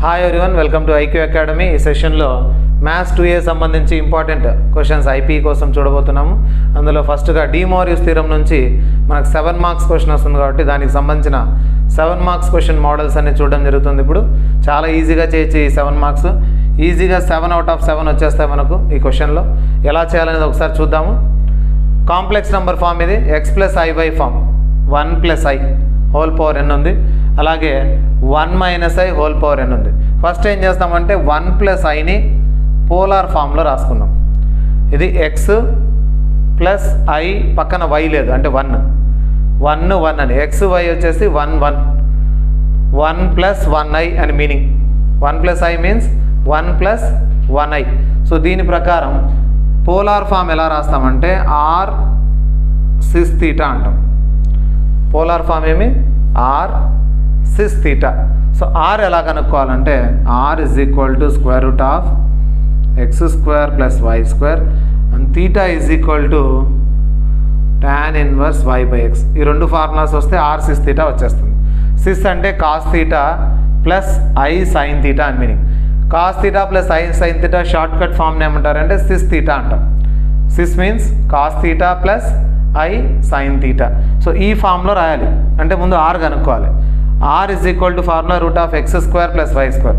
Hi everyone, welcome to IQ academy. ఈ సెషన్లో maths 2A సంబంధించి ఇంపార్టెంట్ క్వశ్చన్స్ ఐపీ కోసం చూడబోతున్నాము. అందులో ఫస్ట్గా డి మోరియస్ థీరం నుంచి మనకు 7 మార్క్స్ క్వశ్చన్ వస్తుంది కాబట్టి దానికి సంబంధించిన 7 మార్క్స్ క్వశ్చన్ మోడల్స్ అన్ని చూడడం జరుగుతుంది. ఇప్పుడు చాలా ఈజీగా చేయొచ్చు. ఈ 7 మార్క్స్ ఈజీగా 7 out of 7 వచ్చేస్తాయి మనకు. ఈ క్వశ్చన్లో ఎలా చేయాలనేది ఒకసారి చూద్దాము. కాంప్లెక్స్ నెంబర్ ఫామ్ ఇది, x+i/y form, 1+i whole power n ఉంది. అలాగే 1 - i హోల్ పవర్ n ఉంది. ఫస్ట్ ఏం చేస్తామంటే 1+iని పోలార్ ఫామ్లో రాసుకుందాం. ఇది x ప్లస్ i పక్కన y లేదు అంటే 1 1 అని, x y వచ్చేసి 1 1 1 + 1i అని meaning. 1+i means 1 + 1i. So దీని ప్రకారం పోలార్ ఫామ్ ఎలా రాస్తామంటే r sis theta అంటాం. పోలార్ ఫామ్ ఏమి r sis theta. So r ఎలా కనుక్కోవాలంటే r = x² + y² and theta = tan 1 y/x. ఈ రెండు ఫార్ములాస్ వస్తే r sis theta వచ్చేస్తుంది. సిస్ అంటే cos theta plus i sin theta అని meaning. cos theta plus i sin theta short cut ఫామ్ని ఏమంటారంటే sis theta అంటాం. Cis means cos theta plus i sin theta. So ఈ ఫామ్లో రాయాలి అంటే ముందు r కనుక్కోవాలి. r = formula x² + y².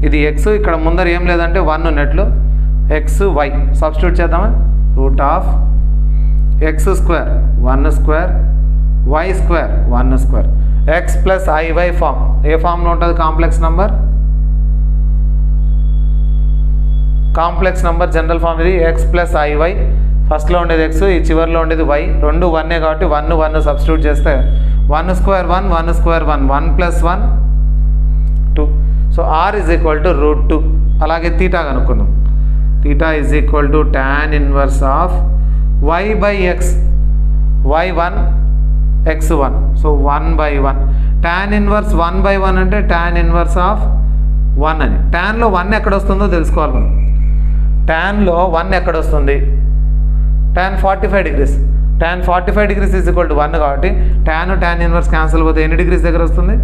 ఇది x, ఇక్కడ ముందర ఏం లేదంటే 1 ఉన్నట్లు, x y సబ్స్టిట్యూట్ చేద్దామా. x² 1² y² 1². x + iy form ఏ ఫామ్లో ఉంటుంది? కాంప్లెక్స్ నెంబర్ జనరల్ ఫామ్ ఇది. x + iy, ఫస్ట్లో ఉండేది x, ఈ చివరిలో ఉండేది y, రెండు 1 కాబట్టి 1 1 సబ్స్టిట్యూట్ చేస్తే 1² 1 1² 1 1 + 1 2. So r = √2. అలాగే తీటా కనుక్కుందాం. Theta = tan 1 y/x, y1 x1. So 1/1. tan 1 1/1 అంటే tan 1 అని. ట్యాన్లో 1 ఎక్కడ వస్తుందో తెలుసుకోవాలి మనం. ట్యాన్లో 1 ఎక్కడ వస్తుంది? tan 45 degrees. tan 45 degrees = 1 కాబట్టి tan 1 క్యాన్సిల్ పోతే ఎన్ని డిగ్రీస్ దగ్గర వస్తుంది?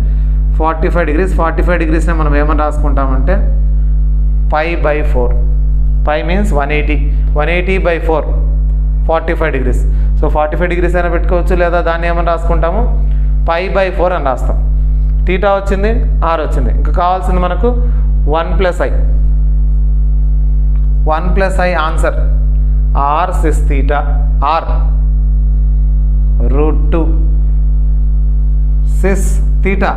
45 degrees. 45 degreesని మనం ఏమని రాసుకుంటామంటే π/4. π మీన్స్ 180. 180/4 45 degrees. సో 45 degrees అయినా పెట్టుకోవచ్చు, లేదా దాన్ని ఏమని రాసుకుంటాము π/4 అని రాస్తాం. తీటా వచ్చింది, r వచ్చింది. ఇంకా కావాల్సింది మనకు 1+i. 1+i answer r sis theta, r √2 sis theta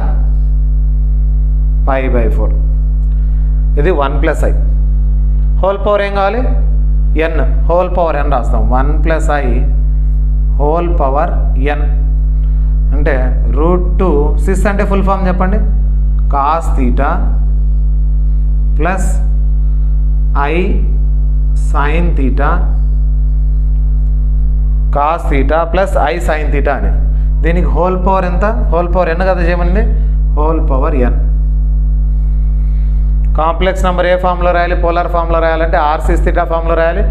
π/4. ఇది 1+i. హోల్ పవర్ ఏం కావాలి? n, హోల్ పవర్ n రాస్తాం. 1+i హోల్ పవర్ n అంటే √2. సిస్ అంటే ఫుల్ ఫామ్ చెప్పండి. cos theta plus i sin theta, cos theta plus i sin theta అని. దీనికి whole power ఎంత? హోల్ పవర్ n కదా చేయమంది, whole power n. Complex number ఏ ఫామ్లో రాయాలి? పోలార్ ఫామ్లో రాయాలంటే r sis theta ఫామ్లో రాయాలి.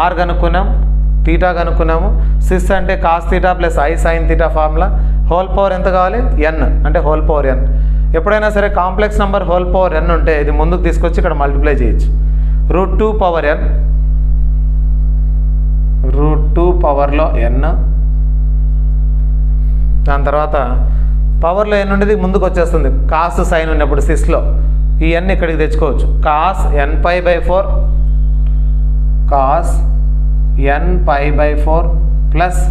r కనుక్కున్నాం, తీటా కనుక్కున్నాము. సిస్ అంటే cos theta plus i sin theta formula. Whole power ఎంత కావాలి? n అంటే హోల్ పవర్ n. ఎప్పుడైనా సరే complex number whole power n ఉంటే ఇది ముందుకు తీసుకొచ్చి ఇక్కడ మల్టిప్లై చేయొచ్చు. √2 పవర్ n, √2 పవర్లో n, దాని తర్వాత పవర్లో n ఉండేది ముందుకు వచ్చేస్తుంది. కాస్ సైన్ ఉన్నప్పుడు సిస్లో ఈ n ఇక్కడికి తెచ్చుకోవచ్చు. cos nπ/4, cos nπ/4 plus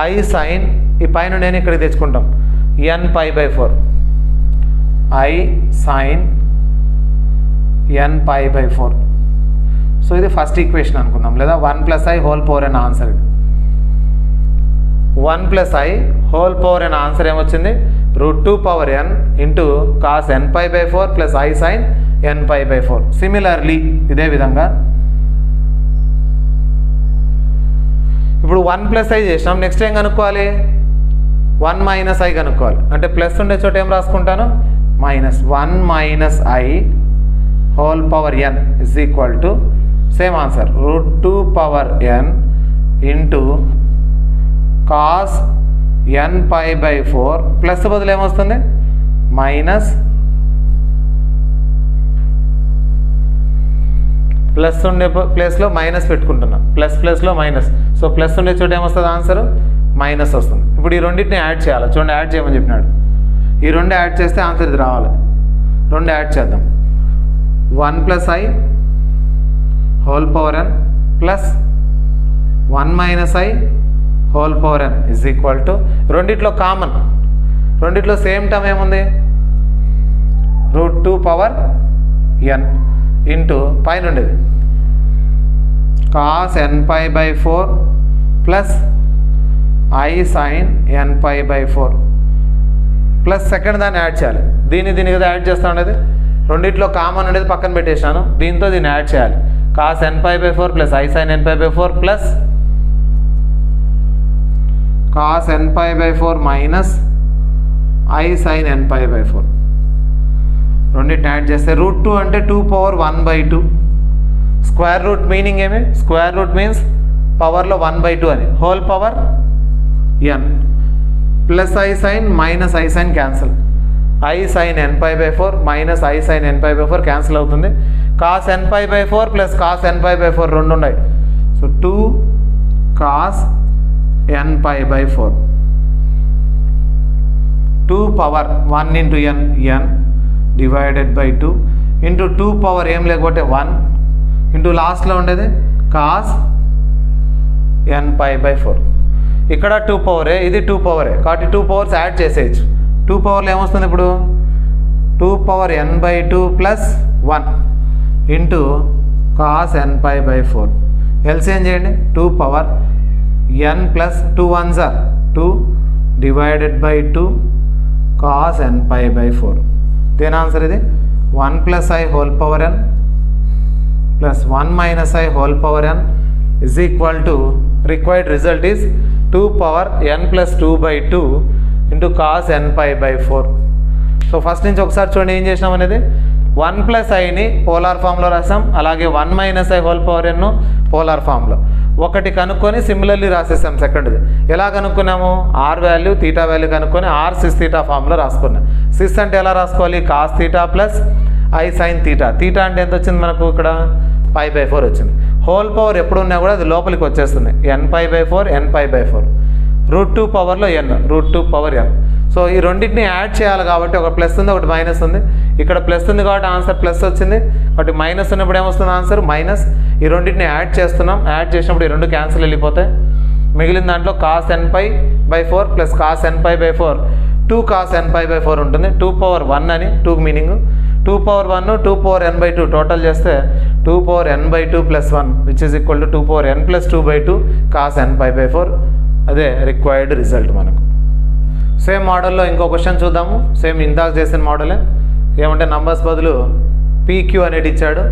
i sin, ఈ పైన నేను ఇక్కడికి తెచ్చుకుంటాం nπ/4, i sin nπ/4. So ఇది ఫస్ట్ ఈక్వేషన్ అనుకుందాం, లేదా 1+i whole power n answer. ఇది 1+i whole power n answer ఏమొచ్చింది? √2 power n into cos nπ/4 plus i sin nπ/4. Similarly ఇదే విధంగా ఇప్పుడు 1+i చేసినాం. నెక్స్ట్ ఏం కనుక్కోవాలి? 1 - i కనుక్కోవాలి. అంటే ప్లస్ ఉండే చోట ఏం రాసుకుంటాను? Minus. 1 - i whole power n = same answer √2 power n into cos nπ/4 plus బదులు ఏమొస్తుంది? -1 ప్లస్ ఉండే ప్లేస్లో మైనస్ పెట్టుకుంటున్నాం, ప్లస్లో మైనస్. సో ప్లస్ ఉండే చోట ఏమొస్తుంది ఆన్సర్ మైనస్ వస్తుంది. ఇప్పుడు ఈ రెండింటిని యాడ్ చేయాలి. చూడండి యాడ్ చేయమని చెప్పినాడు. ఈ రెండు యాడ్ చేస్తే ఆన్సర్ ఇది రావాలి. రెండు యాడ్ చేద్దాం. 1 + i whole power n plus 1 - i whole power n is equal to, రెండిట్లో కామన్, రెండిట్లో సేమ్ టర్మ్ ఏముంది √2 పవర్ n ఇంటూ పైన ఉండేది cos nπ/4 plus i sin nπ/4 plus second దాన్ని యాడ్ చేయాలి. దీన్ని కదా యాడ్ చేస్తా ఉండేది, రెండిట్లో కామన్ ఉండేది పక్కన పెట్టేసాను, దీంతో దీన్ని యాడ్ చేయాలి. cos nπ/4 plus i sin nπ/4 plus cos nπ/4 minus i sin nπ/4. రెండింటిని యాడ్ చేస్తే √2 అంటే 2 పవర్ 1/2. స్క్వేర్ రూట్ మీనింగ్ ఏమి, స్క్వేర్ రూట్ మీన్స్ పవర్లో 1/2 అని, whole power n plus i sin minus i sin cancel, i sin nπ/4 minus i sin nπ/4 cancel అవుతుంది. cos nπ/4 plus cos nπ/4 రెండు ఉన్నాయి. So 2 cos nπ/4 2 power 1 into n divided by 2 into 2 power ఏం లేకపోతే 1 into లాస్ట్లో ఉండేది cos nπ/4. ఇక్కడ 2 పవరే, ఇది 2 పవరే, కాబట్టి 2 పవర్స్ యాడ్ చేసేయచ్చు. 2 పవర్లో ఏమొస్తుంది ఇప్పుడు 2 power n/2 plus 1 into cos nπ/4. LCM చేయండి. 2 power n plus 2 1s are 2 divided by 2 cos nπ/4. దేని ఆన్సర్ ఇది 1 + i whole power n plus 1 - i whole power n is equal to, required result is 2 power n plus 2/2 into cos nπ/4. So first నుంచి ఒకసారి చూడండి ఏం చేసినాం అనేది, 1 + iని polar ఫామ్లో రాసాం, అలాగే 1 - i whole power n polar ఫామ్లో. ఒకటి కనుక్కొని సిమిలర్లీ రాసేసాం సెకండ్ది. ఎలా కనుక్కున్నాము, r వాల్యూ θ వాల్యూ కనుక్కొని r sis θ ఫామ్లో రాసుకున్నాం. sis అంటే ఎలా రాసుకోవాలి, cos θ ప్లస్ i sin θ. θ అంటే ఎంత వచ్చింది మనకు ఇక్కడ π/4 వచ్చింది. హోల్ పవర్ ఎప్పుడు ఉన్నా కూడా అది లోపలికి వచ్చేస్తుంది, nπ/4 nπ/4. √2 పవర్లో n, √2 పవర్ n. సో ఈ రెండింటిని యాడ్ చేయాలి కాబట్టి ఒక ప్లస్ ఉంది ఒకటి మైనస్ ఉంది. ఇక్కడ ప్లస్ ఉంది కాబట్టి ఆన్సర్ ప్లస్ వచ్చింది, కాబట్టి మైనస్ ఉన్నప్పుడు ఏమొస్తుంది ఆన్సర్ మైనస్. ఈ రెండింటిని యాడ్ చేస్తున్నాం, యాడ్ చేసినప్పుడు ఈ రెండు క్యాన్సిల్ వెళ్ళిపోతాయి. మిగిలిన దాంట్లో cos nπ/4 plus cos nπ/4 2 cos nπ/4 ఉంటుంది. 2 పవర్ 1 అని 2 meaning, 2 power 1 2 power n/2 total చేస్తే 2 power n/2 plus 1 which is equal to 2 power n plus 2/2 cos nπ/4. అదే రిక్వైర్డ్ రిజల్ట్ మనకు. సేమ్ మోడల్లో ఇంకో క్వశ్చన్ చూద్దాము. సేమ్ ఇందాక చేసిన మోడలే, ఏమంటే నంబర్స్ బదులు PQ అనేది ఇచ్చాడు.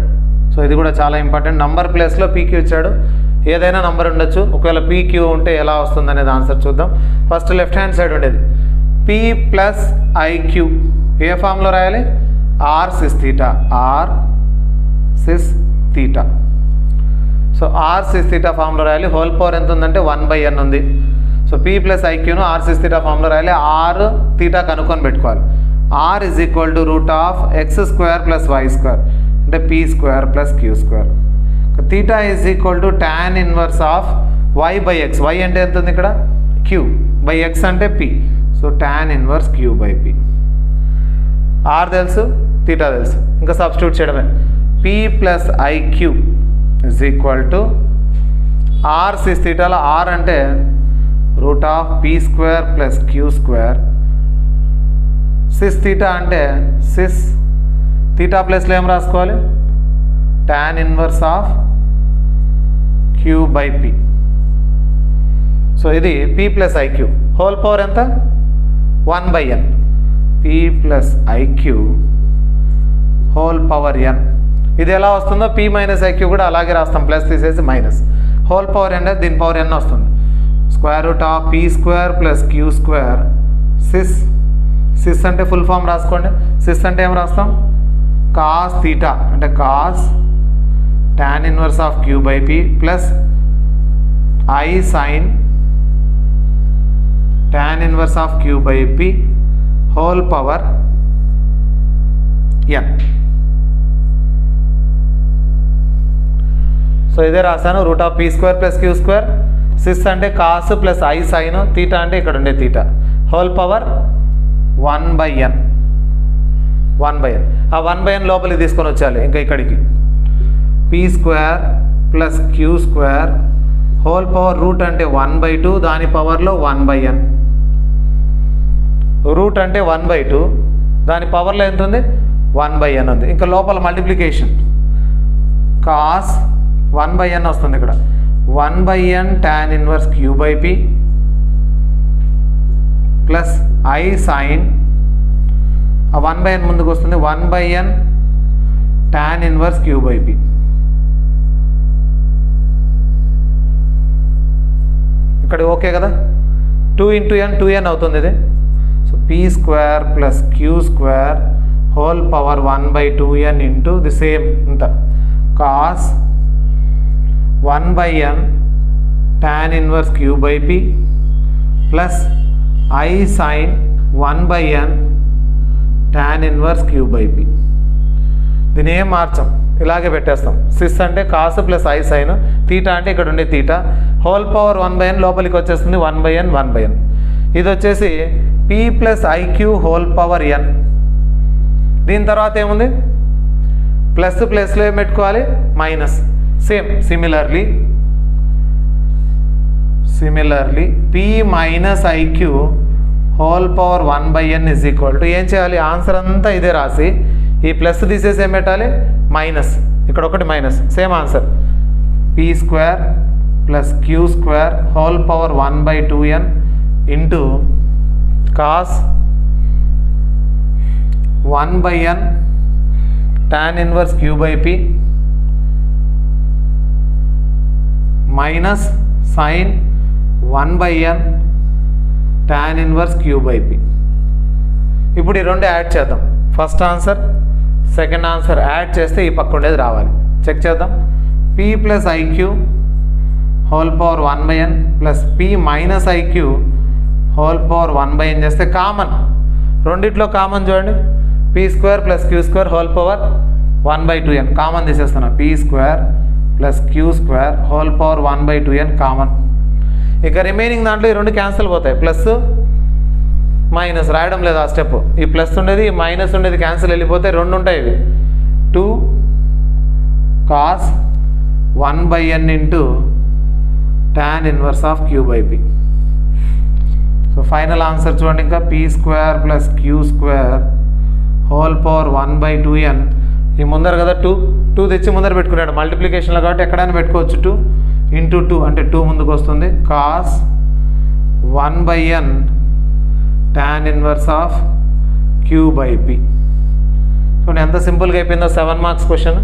సో ఇది కూడా చాలా ఇంపార్టెంట్. నంబర్ ప్లేస్లో PQ ఇచ్చాడు, ఏదైనా నంబర్ ఉండొచ్చు. ఒకవేళ PQ ఉంటే ఎలా వస్తుంది అనేది ఆన్సర్ చూద్దాం. ఫస్ట్ లెఫ్ట్ హ్యాండ్ సైడ్ ఉండేది P ప్లస్ IQ ఏ ఫామ్లో రాయాలి, r sis θ, r sis θ. So r sis θ ఫామ్లో రాయాలి. హోల్ పవర్ ఎంత ఉందంటే 1/n ఉంది. సో P ప్లస్ IQను r sis θ ఫామ్లో రాయాలి. r θ కనుక్కొని పెట్టుకోవాలి. r is equal to √(x² + y²) అంటే p² + q². θ is equal to tan inverse of y/x. y అంటే ఎంత ఉంది ఇక్కడ q/x అంటే p. So tan inverse q/p. r తెలుసు, θ తెలుసు, ఇంకా సబ్స్టిట్యూట్ చేయడమే. P plus IQ is equal to r sis θలో r అంటే √(p² + q²). sis θ అంటే sis θ ప్లస్లో ఏం రాసుకోవాలి, tan inverse of q/p. So ఇది P plus IQ. Whole power ఎంత 1/n. P plus IQ whole power n. ఇది ఎలా వస్తుందో P మైనస్ IQ కూడా అలాగే రాస్తాం, ప్లస్ తీసేసి మైనస్. హోల్ పవర్ n దీని పవర్ n వస్తుంది. √(p² + q²). సిస్ అంటే ఫుల్ ఫామ్ రాసుకోండి. సిస్ అంటే ఏం రాస్తాం, cos θ అంటే cos tan inverse of q/p plus i sin tan inverse of q/p whole power n. So ఇదే రాశాను, root of p square plus q square, cis అంటే cos plus i sine, theta అంటే ఇక్కడ ఉండే తీటా, హోల్ పవర్ 1/n. ఆ 1/n లోపలికి తీసుకొని వచ్చేయాలి ఇంకా ఇక్కడికి. P square plus q square whole power root అంటే 1/2, దాని పవర్లో 1/n. రూట్ అంటే 1/2, దాని పవర్లో ఎంత ఉంది 1/n ఉంది. ఇంకా లోపల మల్టిప్లికేషన్ కాస్ 1/n వస్తుంది ఇక్కడ, 1/n tan inverse q by p plus i sine, ఆ 1/n ముందుకు వస్తుంది 1/n tan inverse q by p. ఇక్కడ ఓకే కదా, 2 × n 2n అవుతుంది ఇది. So p square plus q square whole power 1/2n into the same ఇంత cos 1/n tan inverse q by p plus i sine 1/n tan inverse q by p. దీని ఏం మార్చం, ఇలాగే పెట్టేస్తాం. Cis అంటే cos plus i sine, theta అంటే ఇక్కడ ఉండే తీటా, హోల్ పవర్ 1/n లోపలికి వచ్చేస్తుంది 1/n. ఇది వచ్చేసి p plus i q whole power n. దీని తర్వాత ఏముంది, ప్లస్ ప్లస్లో ఏం పెట్టుకోవాలి, minus. Similarly p minus i q whole power 1/n is equal to ఏం చేయాలి, ఆన్సర్ అంతా ఇదే రాసి ఈ ప్లస్ తీసేసి ఏం పెట్టాలి, మైనస్. ఇక్కడ ఒకటి minus, same answer p square plus q square whole power 1/2n into cos 1/n tan inverse q by p minus sine 1/n tan inverse q by p. ఇప్పుడు ఈ రెండు యాడ్ చేద్దాం. First answer second answer add చేస్తే ఈ పక్క ఉండేది రావాలి. Check చేద్దాం. P plus i q whole power 1/n plus p minus i q whole power 1/n చేస్తే కామన్, రెండిట్లో కామన్ చూడండి, p square plus q square whole power 1/2n common తీసేస్తున్నా, p square plus q square whole power 1/2n common. ఇక remaining దాంట్లో ఈ రెండు cancel పోతాయి, plus minus రాయడం లేదు ఆ స్టెప్. ఈ ప్లస్ ఉండేది మైనస్ ఉండేది క్యాన్సిల్ వెళ్ళిపోతే రెండు ఉంటాయి ఇవి, 2 cos 1/n into tan inverse of q by p. So final answer చూడండి, ఇంకా p square plus q square whole power 1/2n. ఈ ముందర కదా 2 తెచ్చి ముందర పెట్టుకున్నాడు మల్టిప్లికేషన్లో కాబట్టి ఎక్కడైనా పెట్టుకోవచ్చు, 2 × 2 అంటే 2 ముందుకు వస్తుంది, cos 1/n tan inverse of q by p. చూడండి ఎంత సింపుల్గా అయిపోయిందో 7 marks question.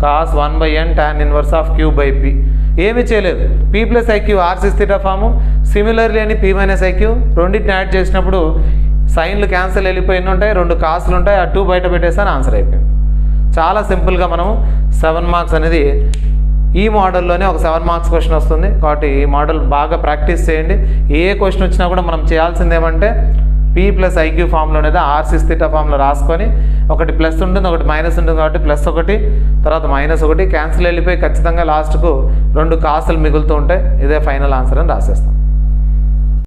Cos 1/n tan inverse of q by p. ఏమీ చేయలేదు, p plus i q r cis theta form, similarly అని పీ మైనస్ ఐక్యూ రెండింటిని యాడ్ చేసినప్పుడు సైన్లు క్యాన్సిల్ వెళ్ళిపోయిన ఉంటాయి, 2 కాసులు ఉంటాయి, ఆ 2 బయట పెట్టేస్తాను ఆన్సర్ అయిపోయింది. చాలా సింపుల్గా మనం 7 మార్క్స్ అనేది ఈ మోడల్లోనే ఒక 7 మార్క్స్ క్వశ్చన్ వస్తుంది కాబట్టి ఈ మోడల్ బాగా ప్రాక్టీస్ చేయండి. ఏ క్వశ్చన్ వచ్చినా కూడా మనం చేయాల్సింది ఏమంటే పీ ప్లస్ ఐక్యూ ఫామ్లో లేదా ఆర్సిస్ థీటా ఫామ్లో రాసుకొని ఒకటి ప్లస్ ఉంటుంది ఒకటి మైనస్ ఉంటుంది కాబట్టి +1 తర్వాత -1 క్యాన్సిల్ వెళ్ళిపోయి ఖచ్చితంగా లాస్ట్కు 2 కాసులు మిగులుతూ ఉంటాయి. ఇదే ఫైనల్ ఆన్సర్ అని రాసేస్తాం.